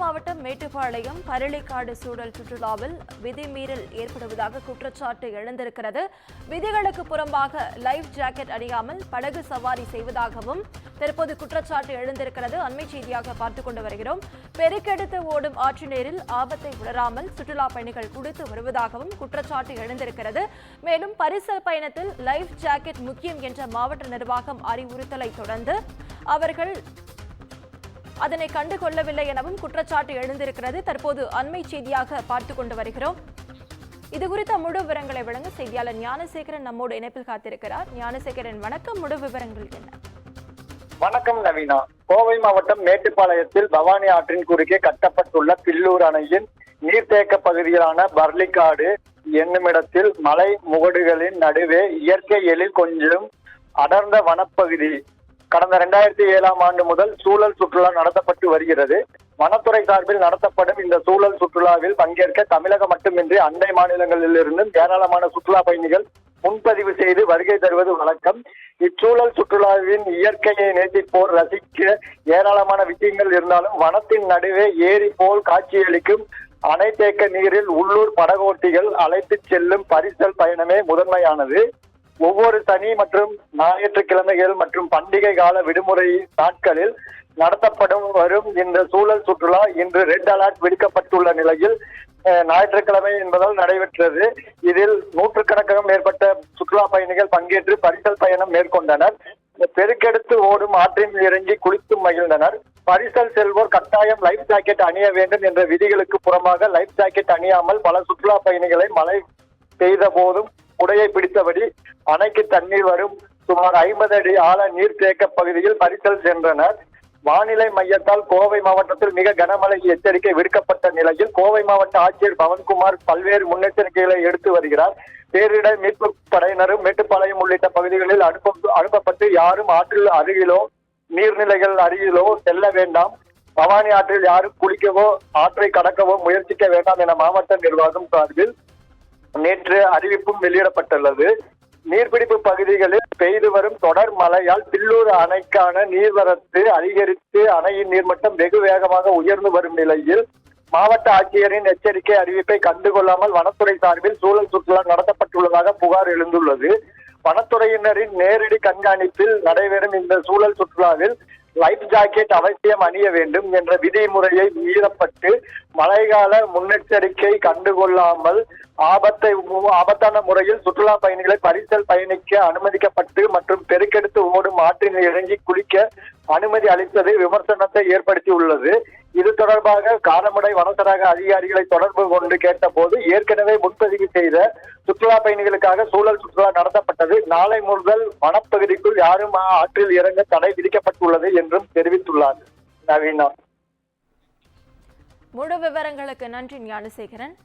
மாவட்டம் மேட்டுப்பாளையம் பரளிக்காடு சூழல் சுற்றுலாவில் விதிமீறல் ஏற்படுவதாக குற்றச்சாட்டு எழுந்திருக்கிறது. விதிகளுக்கு புறம்பாக லைஃப் ஜாக்கெட் அணியாமல் படகு சவாரி செய்வதாகவும் தற்போது குற்றச்சாட்டு எழுந்திருக்கிறது. அண்மை செய்தியாக பார்த்துக் கொண்டு வருகிறோம். பெருக்கெடுத்து ஓடும் ஆற்று நீரில் ஆபத்தை உணராமல் சுற்றுலா பயணிகள் குடித்து வருவதாகவும் குற்றச்சாட்டு எழுந்திருக்கிறது. மேலும் பரிசல் பயணத்தில் லைஃப் ஜாக்கெட் முக்கியம் என்ற மாவட்ட நிர்வாகம் அறிவுறுத்தலை தொடர்ந்து அவர்கள் அதனை கண்டுகொள்ளவில்லை எனவும் குற்றச்சாட்டு எழுந்திருக்கிறது. தற்போது அண்மை செய்தியாக பார்த்துக் கொண்டு வருகிறோம். இது குறித்த முழு விவரங்களை வழங்க செய்தியாளர் ஞானசேகரன் நம்மோடு இணைப்பில் காத்திருக்கிறார். ஞானசேகரன் வணக்கம். முழு விவரங்கள் என்ன? வணக்கம் நவீனா. கோவை மாவட்டம் மேட்டுப்பாளையத்தில் பவானி ஆற்றின் குறுக்கே கட்டப்பட்டுள்ள பில்லூர் அணையின் நீர்த்தேக்க பகுதியிலான பர்லிக்காடு என்னுமிடத்தில் மலை முகடுகளின் நடுவே இயற்கை எழில் கொஞ்சம் அடர்ந்த வனப்பகுதி கடந்த 2007ஆம் ஆண்டு முதல் சூழல் சுற்றுலா நடத்தப்பட்டு வருகிறது. வனத்துறை சார்பில் நடத்தப்படும் இந்த சூழல் சுற்றுலாவில் பங்கேற்க தமிழகம் மட்டுமின்றி அண்டை மாநிலங்களிலிருந்தும் ஏராளமான சுற்றுலா பயணிகள் முன்பதிவு செய்து வருகை தருவது வழக்கம். இச்சூழல் சுற்றுலாவின் இயற்கையை நேசிப்போர் ரசிக்க ஏராளமான விஷயங்கள் இருந்தாலும் வனத்தின் நடுவே ஏரி போல் காட்சியளிக்கும் அணை தேக்க நீரில் உள்ளூர் படகோட்டிகள் அழைத்து செல்லும் பரிசல் பயணமே முதன்மையானது. ஒவ்வொரு சனி மற்றும் ஞாயிற்றுக்கிழமைகள் மற்றும் பண்டிகை கால விடுமுறை நாட்களில் நடத்தப்படும் வரும் இந்த சூழல் சுற்றுலா இன்று ரெட் அலர்ட் விடுக்கப்பட்டுள்ள நிலையில் ஞாயிற்றுக்கிழமை என்பதால் நடைபெற்றது. இதில் நூற்றுக்கணக்கான மேற்பட்ட சுற்றுலா பயணிகள் பங்கேற்று பரிசல் பயணம் மேற்கொண்டனர். பெருக்கெடுத்து ஓடும் ஆற்றில் இறங்கி குளித்து மகிழ்ந்தனர். பரிசல் செல்வோர் கட்டாயம் லைஃப் ஜாக்கெட் அணிய வேண்டும் என்ற விதிகளுக்கு புறமாக லைஃப் ஜாக்கெட் அணியாமல் பல சுற்றுலா பயணிகளை மழை பெய்த போதும் குடையை பிடித்தபடி அணைக்கு தண்ணீர் வரும் சுமார் 50 அடி ஆழ நீர்த்தேக்க பகுதியில் பரிசல் சென்றனர். வானிலை மையத்தால் கோவை மாவட்டத்தில் மிக கனமழை எச்சரிக்கை விடுக்கப்பட்ட நிலையில் கோவை மாவட்ட ஆட்சியர் பவன்குமார் பல்வேறு முன்னெச்சரிக்கைகளை எடுத்து வருகிறார். பேரிடர் மீட்பு படையினரும் மேட்டுப்பாளையம் உள்ளிட்ட பகுதிகளில் அனுப்பப்பட்டு யாரும் ஆற்றில் அருகிலோ நீர்நிலைகள் அருகிலோ செல்ல வேண்டாம், பவானி ஆற்றில் யாரும் குளிக்கவோ ஆற்றை கடக்கவோ முயற்சிக்க வேண்டாம் என மாவட்ட நிர்வாகம் சார்பில் நேற்று அறிவிப்பும் வெளியிடப்பட்டுள்ளது. நீர்பிடிப்பு பகுதிகளில் பெய்து வரும் தொடர் மழையால் பில்லூர் அணைக்கான நீர்வரத்து அதிகரித்து அணையின் நீர்மட்டம் வெகு வேகமாக உயர்ந்து வரும் நிலையில் மாவட்ட ஆட்சியரின் எச்சரிக்கை அறிவிப்பை கண்டுகொள்ளாமல் வனத்துறை சார்பில் சூழல் சுற்றுலா நடத்தப்பட்டுள்ளதாக புகார் எழுந்துள்ளது. வனத்துறையினரின் நேரடி கண்காணிப்பில் நடைபெறும் இந்த சூழல் சுற்றுலாவில் லைஃப் ஜாக்கெட் அவசியம் அணிய வேண்டும் என்ற விதிமுறையை மீறப்பட்டு மழைக்கால முன்னெச்சரிக்கை கண்டுகொள்ளாமல் ஆபத்தான முறையில் சுற்றுலா பயணிகளை பரிசல் பயணிக்க அனுமதிக்கப்பட்டு மற்றும் பெருக்கெடுத்து ஓடும் ஆற்றில் இறங்கி குளிக்க அனுமதி அளித்தது விமர்சனத்தை ஏற்படுத்தியுள்ளது. இது தொடர்பாக காரமடை வனச்சரக அதிகாரிகளை தொடர்பு கொண்டு கேட்டபோது ஏற்கனவே முன்பதிவு செய்த சுற்றுலா பயணிகளுக்காக சூழல் சுற்றுலா நடத்தப்பட்டது. நாளை முதல் வனப்பகுதிக்குள் யாரும் ஆற்றில் இறங்க தடை விதிக்கப்பட்டுள்ளது என்றும் தெரிவித்துள்ளார். நவீனா. முழு விவரங்களுக்கு நன்றி ஞானசேகரன்.